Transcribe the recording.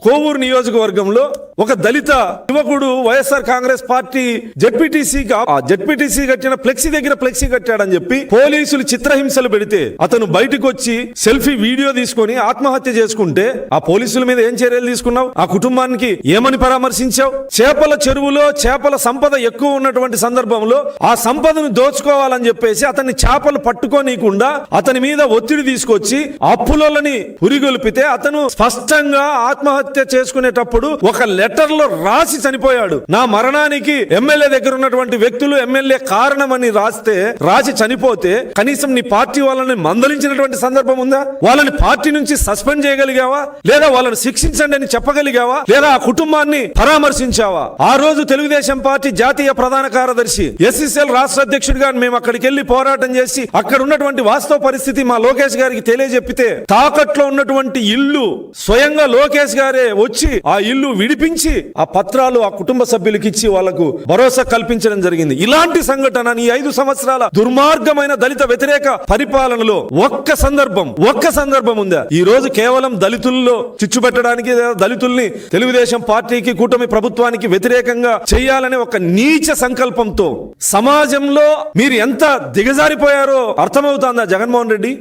కోవూరు నియోజకవర్గంలో ఒక దళిత యువకుడు వైఎస్ఆర్ కాంగ్రెస్ పార్టీ జెడ్పీటీసీ కట్టిన ఫ్లెక్సీ దగ్గర ఫ్లెక్సీ కట్టాడని చెప్పి పోలీసులు చిత్రహింసలు పెడితే అతను బయటకు వచ్చి సెల్ఫీ వీడియో తీసుకొని ఆత్మహత్య చేసుకుంటే ఆ పోలీసుల మీద ఏం చర్యలు తీసుకున్నావు? ఆ కుటుంబానికి ఏమని పరామర్శించావు? చేపల చెరువులో చేపల సంపద ఎక్కువ ఉన్నటువంటి సందర్భంలో ఆ సంపదను దోచుకోవాలని చెప్పేసి అతన్ని చేపలు పట్టుకోనీయకుండా అతని మీద ఒత్తిడి తీసుకొచ్చి అప్పులని పురిగొల్పితే అతను స్పష్టంగా ఆత్మహత్య చేసుకునేటప్పుడు ఒక లెటర్ లో రాసి చనిపోయాడు. నా మరణానికి ఎమ్మెల్యే దగ్గర ఉన్నటువంటి వ్యక్తులు ఎమ్మెల్యే కారణమని రాసి చనిపోతే కనీసం నీ పార్టీ వాళ్ళని మందలించినటువంటి సందర్భం ఉందా? వాళ్ళని పార్టీ నుంచి సస్పెండ్ చేయగలిగావా? లేదా వాళ్ళని శిక్షించండి అని చెప్పగలిగావా? లేదా ఆ కుటుంబాన్ని పరామర్శించావా? ఆ రోజు తెలుగుదేశం పార్టీ జాతీయ ప్రధాన కార్యదర్శి ఎస్ఎస్ఎల్ రాష్ట్ర అధ్యక్షుడిగా మేము అక్కడికి వెళ్లి పోరాటం చేసి అక్కడ ఉన్నటువంటి వాస్తవ పరిస్థితి మా లోకేష్ గారికి తెలియజెప్పితే తాకట్లో ఉన్నటువంటి ఇల్లు స్వయంగా లోకేష్ గారే వచ్చి ఆ ఇల్లు విడిపించి ఆ పత్రాలు ఆ కుటుంబ సభ్యులకి ఇచ్చి వాళ్లకు భరోసా కల్పించడం జరిగింది. ఇలాంటి సంఘటన ఈ 5 సంవత్సరాల దుర్మార్గమైన దళిత వ్యతిరేక పరిపాలనలో ఒక్క సందర్భం ఉందా? ఈ రోజు కేవలం దళితుల్లో చిచ్చు పెట్టడానికి, దళితుల్ని తెలుగుదేశం పార్టీకి కూటమి ప్రభుత్వానికి వ్యతిరేకంగా చేయాలనే ఒక నీచ సంకల్పంతో సమాజంలో మీరు ఎంత దిగజారిపోయారో అర్థమవుతుందా జగన్మోహన్ రెడ్డి?